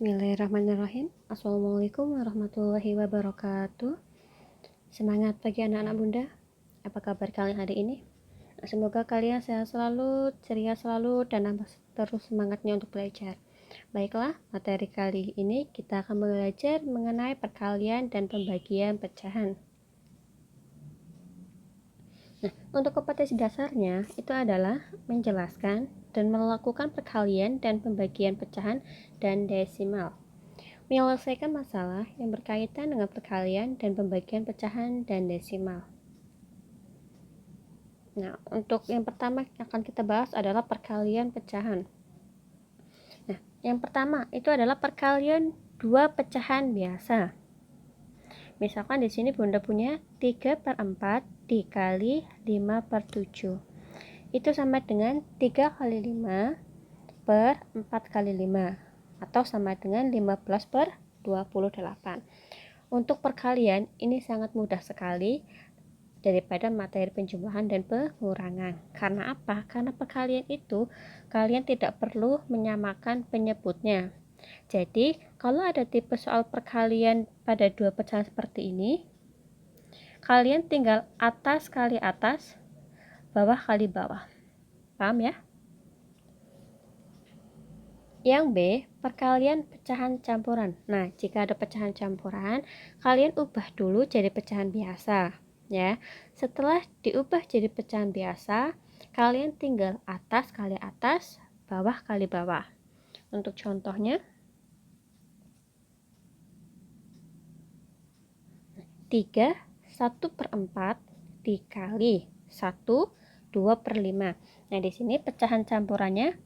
Bismillahirrahmanirrahim. Assalamualaikum warahmatullahi wabarakatuh. Semangat pagi anak-anak bunda. Apa kabar kalian hari ini? Semoga kalian sehat selalu, ceria selalu, dan nambah terus semangatnya untuk belajar. Baiklah, materi kali ini kita akan belajar mengenai perkalian dan pembagian pecahan. Nah, untuk kompetensi dasarnya itu adalah menjelaskan dan melakukan perkalian dan pembagian pecahan dan desimal. Menyelesaikan masalah yang berkaitan dengan perkalian dan pembagian pecahan dan desimal. Nah, untuk yang pertama yang akan kita bahas adalah perkalian pecahan. Nah, yang pertama itu adalah perkalian dua pecahan biasa. Misalkan di sini bunda punya 3/4 dikali 5/7. Itu sama dengan 3 kali 5 per 4 kali 5. Atau sama dengan 15/28. Untuk perkalian ini sangat mudah sekali daripada materi penjumlahan dan pengurangan. Karena apa? Karena perkalian itu kalian tidak perlu menyamakan penyebutnya. Jadi kalau ada tipe soal perkalian pada dua pecahan seperti ini, kalian tinggal atas kali atas, bawah kali bawah. Paham ya? Yang B, perkalian pecahan campuran. Nah, jika ada pecahan campuran, kalian ubah dulu jadi pecahan biasa, ya. Setelah diubah jadi pecahan biasa, kalian tinggal atas kali atas, bawah kali bawah. Untuk contohnya, 3 1/4 dikali 1 2/5. Nah, di sini pecahan campurannya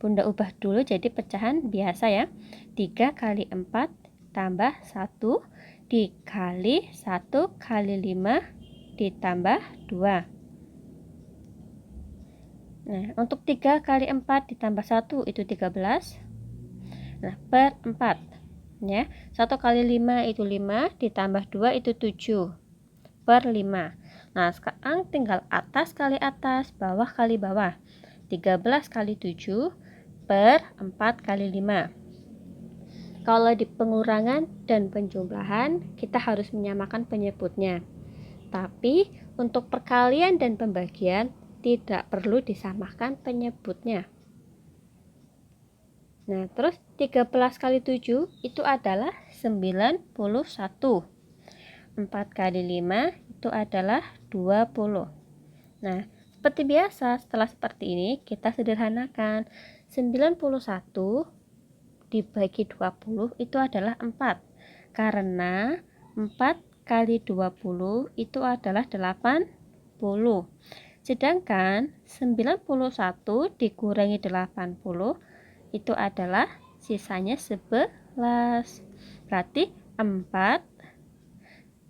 bunda ubah dulu jadi pecahan biasa ya. 3 kali 4 tambah 1 dikali 1 kali 5 ditambah 2. Nah, untuk 3 kali 4 ditambah 1 itu 13. Nah, per 4. Ya, 1 kali 5 itu 5 ditambah 2 itu 7 per 5. Nah, sekarang tinggal atas kali atas, bawah kali bawah. 13 kali 7 per 4 kali 5. Kalau di pengurangan dan penjumlahan kita harus menyamakan penyebutnya. Tapi untuk perkalian dan pembagian tidak perlu disamakan penyebutnya. Nah, terus 13 kali 7 itu adalah 91. 4 kali 5 itu adalah 20. Nah, seperti biasa, setelah seperti ini kita sederhanakan. 91 dibagi 20 itu adalah 4. Karena 4 kali 20 itu adalah 80. Sedangkan 91 dikurangi 80 itu adalah sisanya 11. Berarti 4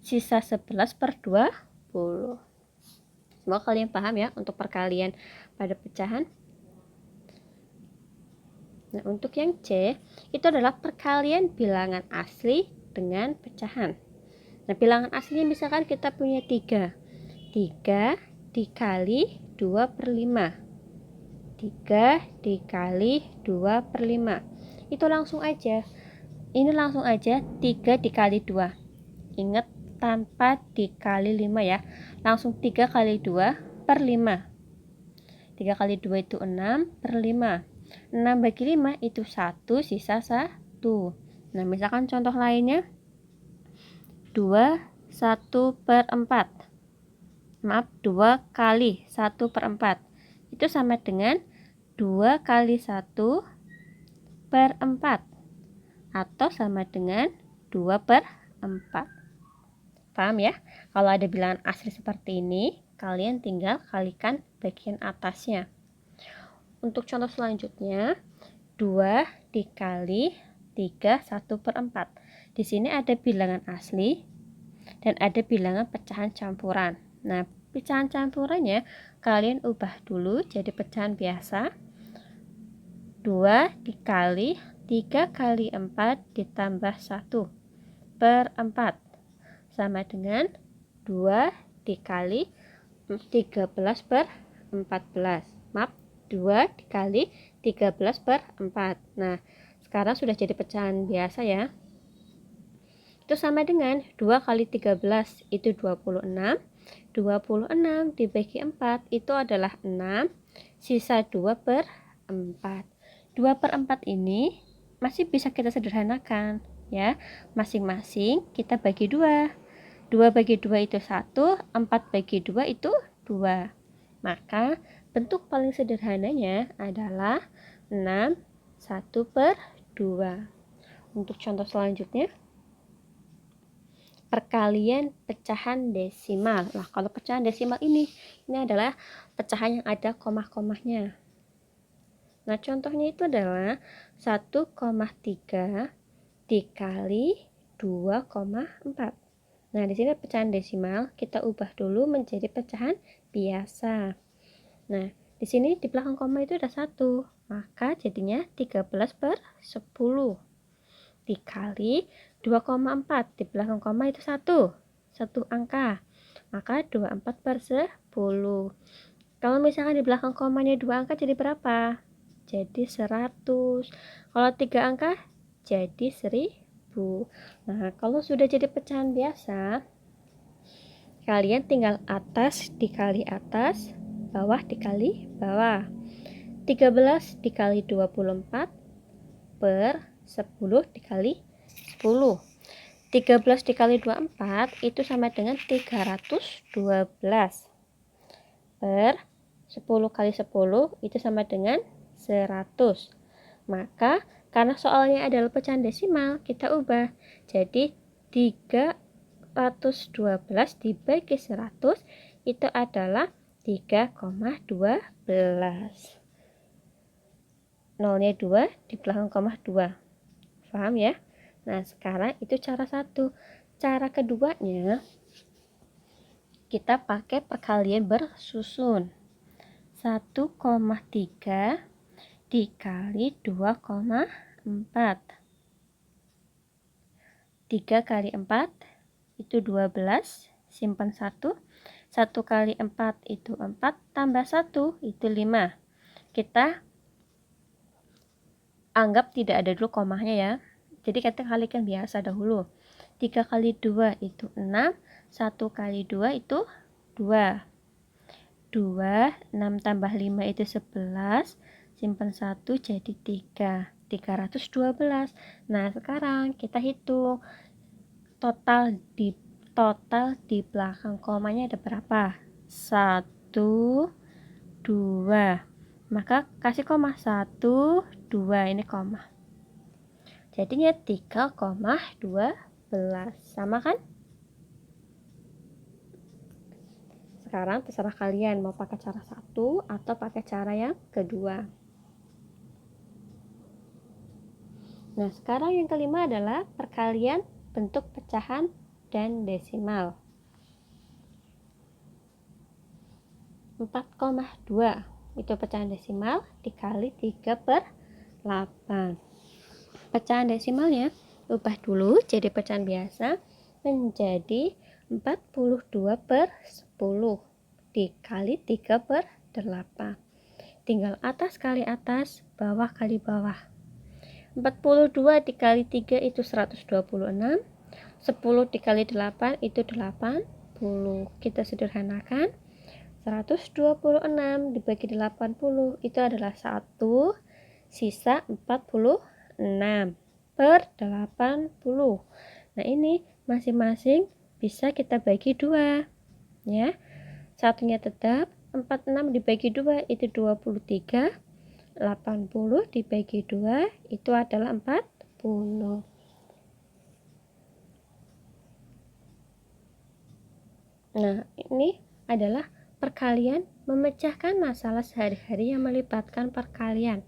sisa 11/20. Semoga kalian paham ya untuk perkalian pada pecahan. Nah, untuk yang C itu adalah perkalian bilangan asli dengan pecahan. Nah, bilangan aslinya misalkan kita punya 3. 3 dikali 2/5. 3 dikali 2/5. Itu langsung aja. Ini langsung aja 3 dikali 2. Ingat tanpa dikali 5 ya. Langsung 3 kali 2 per 5. 3 kali 2 itu 6/5. 6 bagi 5 itu 1 sisa 1. Nah, misalkan contoh lainnya 2 1/4. Maaf, 2 kali 1/4. Itu sama dengan 2 kali 1/4. Atau sama dengan 2/4. Paham ya? Kalau ada bilangan asli seperti ini, kalian tinggal kalikan bagian atasnya. Untuk contoh selanjutnya, 2 dikali 3 1/4. Di sini ada bilangan asli dan ada bilangan pecahan campuran. Nah, pecahan campurannya kalian ubah dulu jadi pecahan biasa. 2 dikali 3 kali 4 ditambah 1 per 4 sama dengan 2 dikali 13/14. Maaf, 2 dikali 13/4. Nah, Sekarang sudah jadi pecahan biasa ya. Itu sama dengan 2 kali 13 itu 26. 26 dibagi 4 itu adalah 6. Sisa 2 per 4. 2 per 4 ini masih bisa kita sederhanakan ya. Masing-masing kita bagi 2. 2 bagi 2 itu 1. 4 bagi 2 itu 2. Maka bentuk paling sederhananya adalah 6 1 per 2. Untuk contoh selanjutnya, perkalian pecahan desimal. Nah, kalau pecahan desimal ini adalah pecahan yang ada koma-komanya. Nah, contohnya itu adalah 1,3 dikali 2,4. Nah, di sini pecahan desimal kita ubah dulu menjadi pecahan biasa. Nah, di sini di belakang koma itu ada 1, maka jadinya 13 per 10 dikali 2,4. Di belakang koma itu 1 angka, maka 24 per 10. Kalau misalkan di belakang komanya 2 angka jadi berapa? Jadi 100. Kalau 3 angka jadi 1000. Nah, kalau sudah jadi pecahan biasa, kalian tinggal atas dikali atas, bawah dikali bawah. 13 dikali 24 per 10 dikali 10. 13 dikali 24 itu sama dengan 312 per 10 kali 10 itu sama dengan 100. Maka karena soalnya adalah pecahan desimal, kita ubah jadi 312 dibagi 100 itu adalah 3,12. Nolnya 2 di belakang koma 2. Paham ya? Nah, sekarang itu cara satu. Cara keduanya, kita pakai perkalian bersusun. 1,3 dikali 2,4. 3 kali 4 itu 12, simpan 1. 1 kali 4 itu 4, tambah 1 itu 5. Kita anggap tidak ada dulu komanya ya. Jadi kita kalikan biasa dahulu. 3 kali 2 itu 6. 1 kali 2 itu 2. 2, 6 tambah 5 itu 11. Simpan 1 jadi 3. 312. Nah, sekarang kita hitung total di belakang komanya ada berapa? 1, 2. Maka kasih koma 1, 2, ini koma. Jadinya 3,12. Sama kan? Sekarang terserah kalian mau pakai cara satu atau pakai cara yang kedua. Nah, sekarang yang kelima adalah perkalian bentuk pecahan dan desimal. 4,2 itu pecahan desimal dikali 3 per 8. Pecahan desimalnya ubah dulu jadi pecahan biasa menjadi 42 per 10 dikali 3 per 8. Tinggal atas kali atas, bawah kali bawah. 42 dikali 3 itu 126. 10 dikali 8 itu 80. Kita sederhanakan. 126 dibagi 80 itu adalah 1, sisa 46 per 80. Nah, ini masing-masing bisa kita bagi 2 ya. Satunya tetap 46 dibagi 2 itu 23. 80 dibagi 2 itu adalah 40. Nah, ini adalah perkalian memecahkan masalah sehari-hari yang melibatkan perkalian.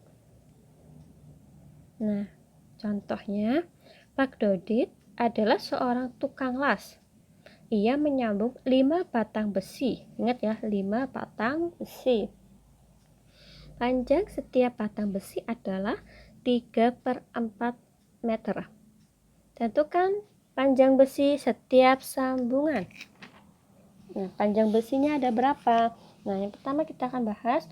Nah, contohnya, Pak Dodit adalah seorang tukang las. Ia menyambung 5 batang besi. Ingat ya, 5 batang besi. Panjang setiap batang besi adalah 3 per 4 meter. Tentukan panjang besi setiap sambungan. Nah, panjang besinya ada berapa? Nah, yang pertama kita akan bahas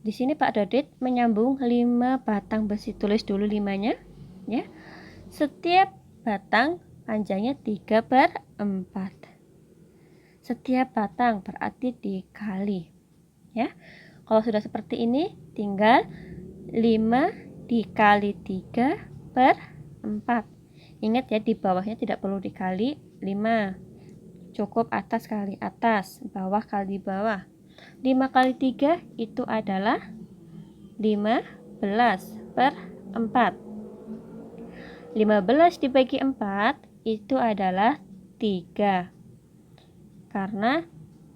Di sini Pak Dodit menyambung 5 batang besi. Tulis dulu 5-nya ya. Setiap batang panjangnya 3/4. Setiap batang berarti dikali ya. Kalau sudah seperti ini tinggal 5 dikali 3/4. Ingat ya, di bawahnya tidak perlu dikali 5. Cukup atas kali atas, bawah kali bawah. 5 kali 3 itu adalah 15/4. 15 dibagi 4 itu adalah 3. Karena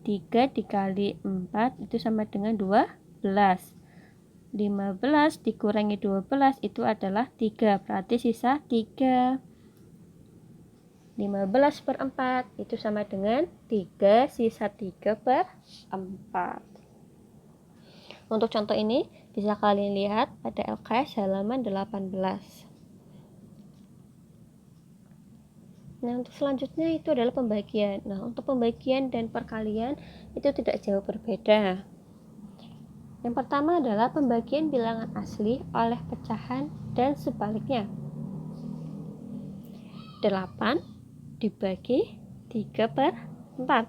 3 dikali 4 itu sama dengan 12. 15 dikurangi 12 itu adalah 3. Berarti sisa 3. 15/4 itu sama dengan 3, sisa 3/4. Untuk contoh ini bisa kalian lihat pada LKS halaman 18. Nah, untuk selanjutnya itu adalah pembagian. Nah, untuk pembagian dan perkalian itu tidak jauh berbeda. Yang pertama adalah pembagian bilangan asli oleh pecahan dan sebaliknya. 8 dibagi 3/4.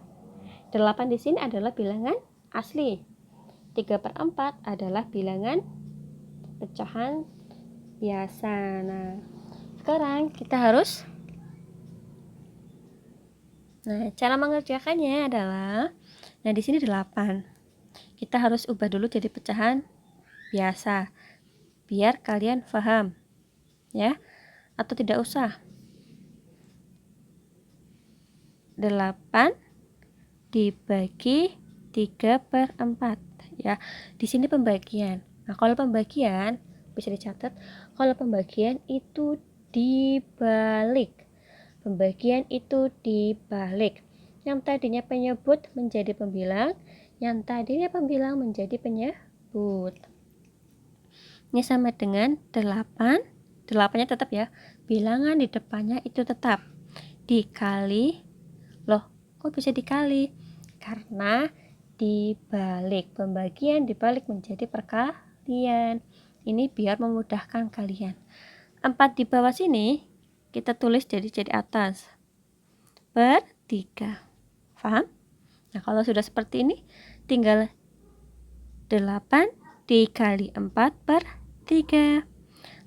8 di sini adalah bilangan asli. 3/4 adalah bilangan pecahan biasa. Nah, sekarang kita harus cara mengerjakannya adalah di sini 8. Kita harus ubah dulu jadi pecahan biasa biar kalian paham ya, atau tidak usah. 8 dibagi 3/4 ya. Di sini pembagian. Nah, kalau pembagian bisa dicatat, kalau pembagian itu dibalik. Pembagian itu dibalik. Yang tadinya penyebut menjadi pembilang, yang tadinya pembilang menjadi penyebut. Ini sama dengan 8. 8-nya tetap ya. Bilangan di depannya itu tetap. Dikali. Loh, kok bisa dikali? Karena dibalik. Pembagian dibalik menjadi perkalian. Ini biar memudahkan kalian. 4 di bawah sini kita tulis jadi atas. Per 3. Paham? Nah, kalau sudah seperti ini tinggal 8 dikali 4/3.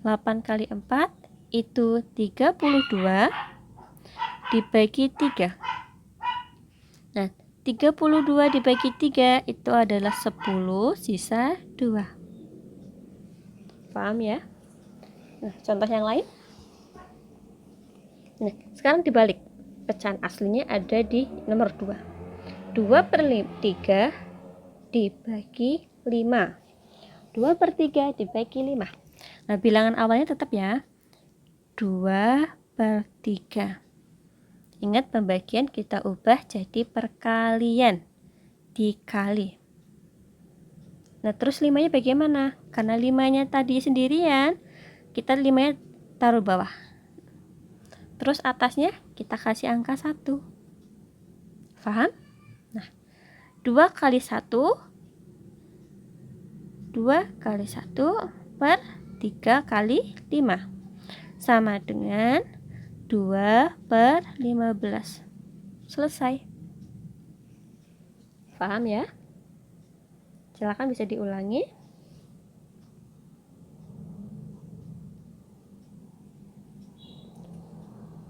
8 kali 4 itu 32 dibagi 3. Nah, 32 dibagi 3 itu adalah 10, sisa 2. Paham ya? Nah, contoh yang lain. Nah, sekarang dibalik. Pecahan aslinya ada di nomor 2. 2/3 dibagi 5. 2/3 dibagi 5. Nah, bilangan awalnya tetap ya. 2/3. Ingat, pembagian kita ubah jadi perkalian. Dikali. Nah, terus 5-nya bagaimana? Karena 5-nya tadi sendirian, kita 5-nya taruh bawah. Terus atasnya kita kasih angka 1. Paham? Nah, 2 kali 1 per 3 kali 5 sama dengan 2/15. Selesai. Paham ya? Silakan bisa diulangi.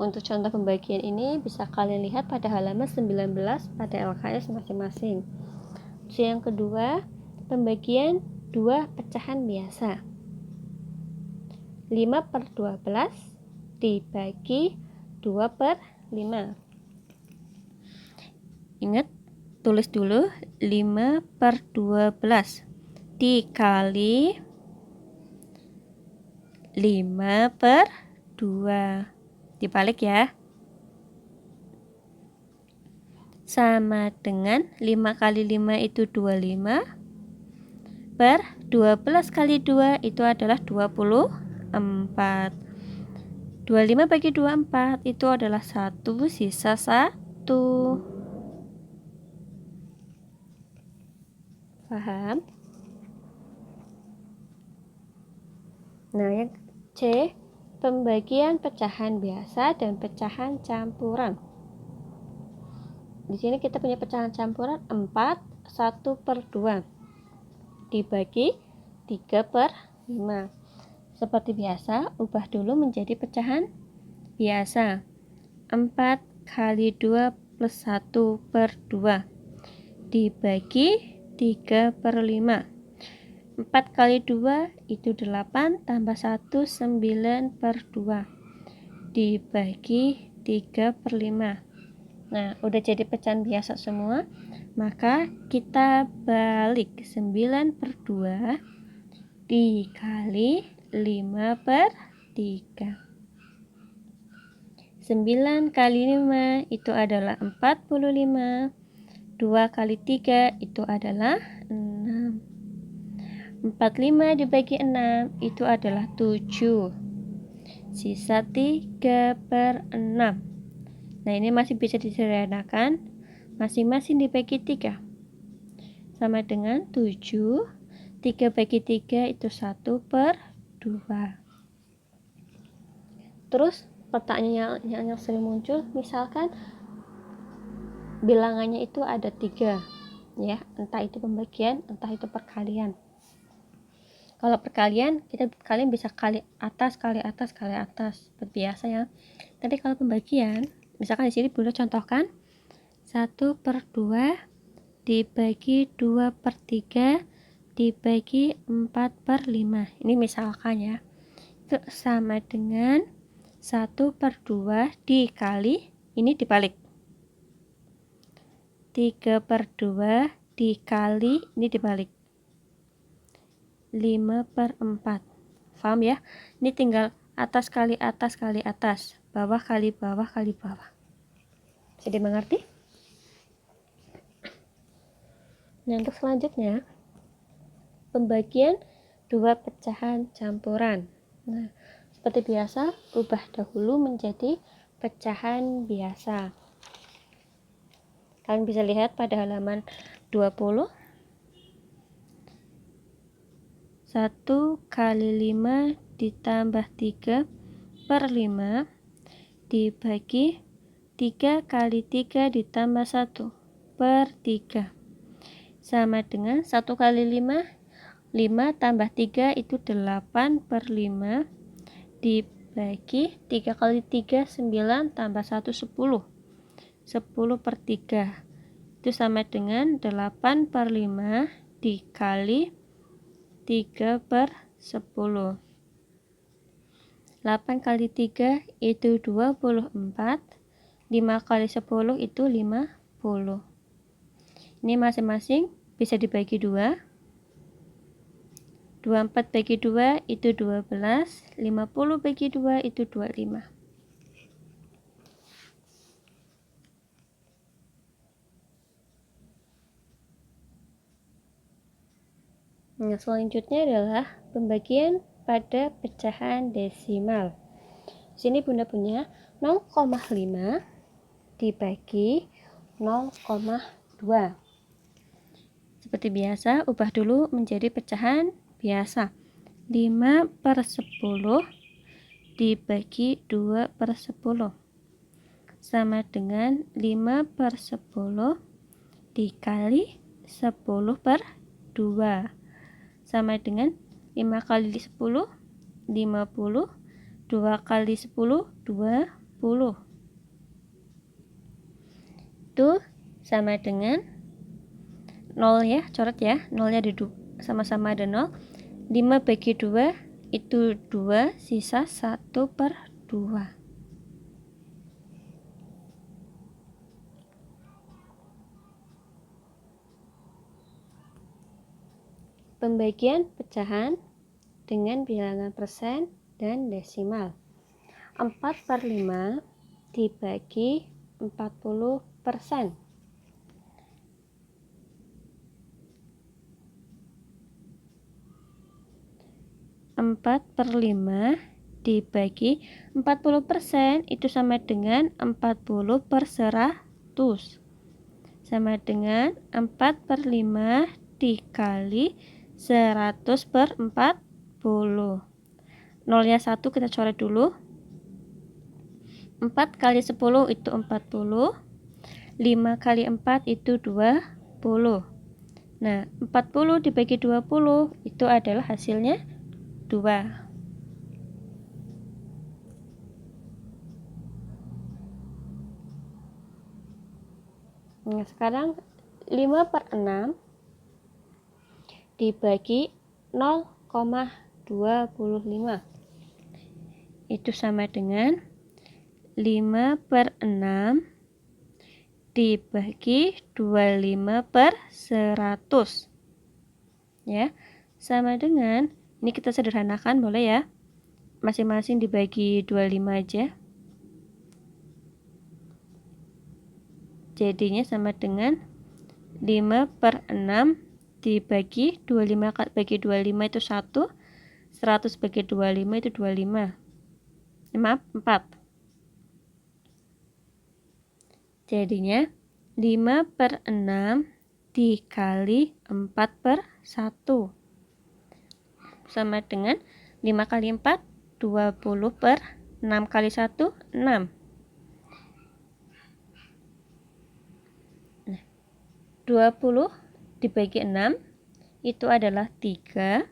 Untuk contoh pembagian ini bisa kalian lihat /pada halaman 19 pada LKS masing-masing. Yang kedua, pembagian 2 pecahan biasa. 5/12 dibagi 2/5. Ingat, tulis dulu 5/12 dikali 5/2. Dibalik ya. Sama dengan 5 kali 5 itu 25 per 12 kali 2 itu adalah 24. 25 bagi 24 itu adalah 1, sisa 1. Paham? Nah, yang C, pembagian pecahan biasa dan pecahan campuran. Di sini kita punya pecahan campuran 4, 1/2 dibagi 3/5. Seperti biasa, ubah dulu menjadi pecahan biasa. 4 kali 2 plus 1/2 dibagi 3/5. 4 kali 2 itu 8, tambah 1, 9/2 dibagi 3/5. Nah, udah jadi pecahan biasa semua. Maka kita balik 9/2 dikali 5/3. 9 kali 5 itu adalah 45. 2 kali 3 itu adalah 6. 45 dibagi 6 itu adalah 7. Sisa 3/6. Nah, ini masih bisa disederhanakan. Masing-masing dibagi 3. Sama dengan 7. 3 bagi 3 itu 1/2. Terus pertanyaan yang sering muncul, misalkan bilangannya itu ada 3, ya, entah itu pembagian, entah itu perkalian. Kalau perkalian, kalian bisa kali atas, kali atas, kali atas, seperti biasa ya. Tapi kalau pembagian, misalkan di sini Bunda contohkan 1/2 dibagi 2/3 dibagi 4/5. Ini misalkan ya. Itu sama dengan 1/2 dikali, ini dibalik, 3/2 dikali, ini dibalik, 5/4. Paham ya? Ini tinggal atas kali atas kali atas, bawah kali bawah kali bawah. Bisa dimengerti? Nah, untuk selanjutnya, pembagian 2 pecahan campuran. Nah, seperti biasa, ubah dahulu menjadi pecahan biasa. Kalian bisa lihat pada halaman 20. 1 kali 5 ditambah 3/5 dibagi 3 kali 3 ditambah 1/3 sama dengan 1 kali 5, 5 tambah 3 itu 8/5 dibagi 3 kali 3 9 tambah 1 10, 10/3 itu sama dengan 8/5 dikali 3/10. 8 kali 3 itu 24, 5 kali 10 itu 50. Ini masing-masing bisa dibagi 2. 24 bagi 2 itu 12, 50 bagi 2 itu 25. Nah, selanjutnya adalah pembagian pada pecahan desimal. Sini Bunda punya 0,5 dibagi 0,2. Seperti biasa, ubah dulu menjadi pecahan biasa. 5/10 dibagi 2/10 sama dengan 5/10 dikali 10/2 sama dengan 5 kali 10, 50, 2 kali 10, 20. Itu sama dengan 0 ya, coret ya, 0-nya duduk sama-sama ada 0. 5 bagi 2 itu 2, sisa 1/2. Pembagian pecahan dengan bilangan persen dan desimal. 4/5 dibagi 40%. 4/5 dibagi 40% itu sama dengan 40/100. Sama dengan 4/5 dikali 100/40. nolnya 1 kita coret dulu. 4 kali 10 itu 40. 5 kali 4 itu 20. Nah, 40 dibagi 20 itu adalah hasilnya 2. Nah, sekarang 5/6 dibagi 0,25 itu sama dengan 5/6 dibagi 25/100 ya, sama dengan, ini kita sederhanakan boleh ya, masing-masing dibagi 25 aja, jadinya sama dengan 5/6 dibagi 25 bagi 25 itu 1, 100 bagi 25 itu 25. Maaf, 4. Jadinya 5/6 dikali 4/1 sama dengan 5 kali 4 20/6 kali 1 6. Nah, 20 dibagi 6 itu adalah 3,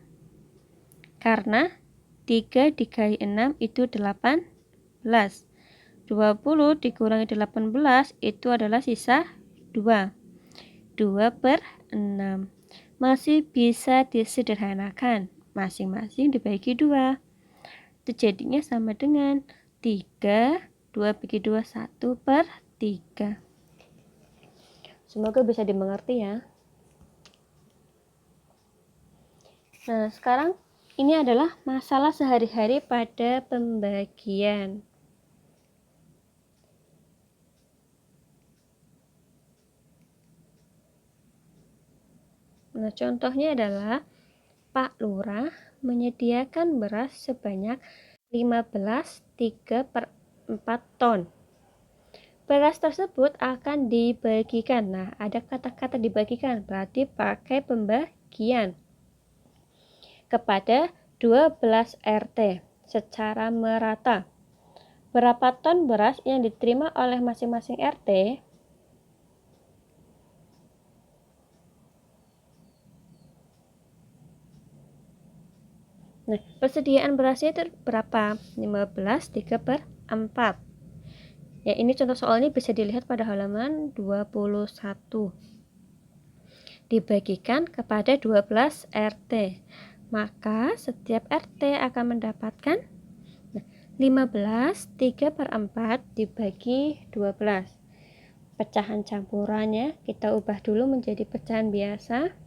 karena 3 dikali 6 itu 18. 20 dikurangi 18 itu adalah sisa 2. 2/6. Masih bisa disederhanakan. Masing-masing dibagi 2. Itu jadinya sama dengan 3. 2 bagi 2, 1/3. Semoga bisa dimengerti ya. Nah, sekarang ini adalah masalah sehari-hari pada pembagian. Nah, contohnya adalah Pak Lurah menyediakan beras sebanyak 15 3/4 ton. Beras tersebut akan dibagikan. Nah, ada kata-kata dibagikan, berarti pakai pembagian kepada 12 RT secara merata. Berapa ton beras yang diterima oleh masing-masing RT? Nah, persediaan berasnya itu berapa? 15 3/4. Ya, ini contoh soal ini bisa dilihat pada halaman 21. Dibagikan kepada 12 RT. Maka setiap RT akan mendapatkan 15 3/4 dibagi 12. Pecahan campurannya kita ubah dulu menjadi pecahan biasa,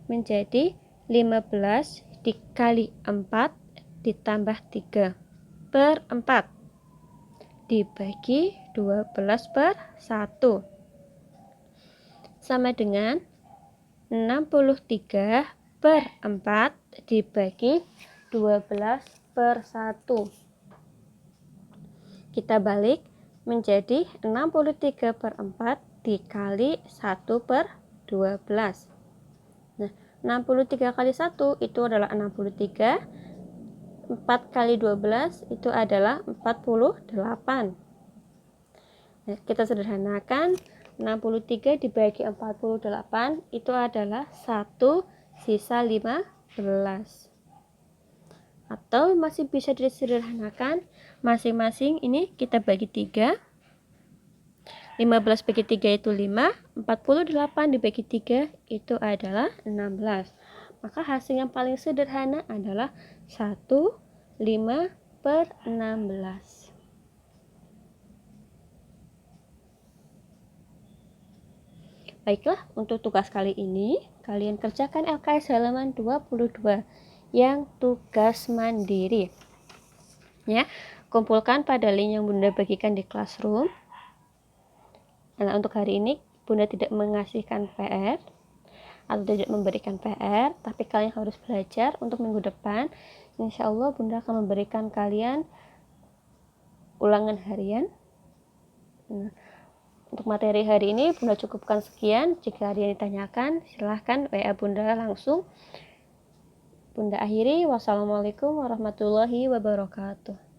menjadi 15 dikali 4 ditambah 3/4 dibagi 12/1 sama dengan 63/4 dibagi 12/1. Kita balik menjadi 63/4 dikali 1/12. Nah, 63 kali 1 itu adalah 63. 4 kali 12 itu adalah 48. Nah, kita sederhanakan, 63 dibagi 48 itu adalah 1 sisa 15. Atau masih bisa disederhanakan, masing-masing ini kita bagi 3. 15 bagi 3 itu 5, 48 dibagi 3 itu adalah 16. Maka hasil yang paling sederhana adalah 1, 5/16. Baiklah, untuk tugas kali ini, kalian kerjakan LKS halaman 22 yang tugas mandiri. Ya, kumpulkan pada link yang Bunda bagikan di Classroom. Nah, untuk hari ini Bunda tidak mengasihkan PR atau tidak memberikan PR, tapi kalian harus belajar untuk minggu depan. Insya Allah Bunda akan memberikan kalian ulangan harian. Nah, untuk materi hari ini Bunda cukupkan sekian. Jika ada yang ditanyakan, silahkan WA Bunda langsung. Bunda akhiri. Wassalamualaikum warahmatullahi wabarakatuh.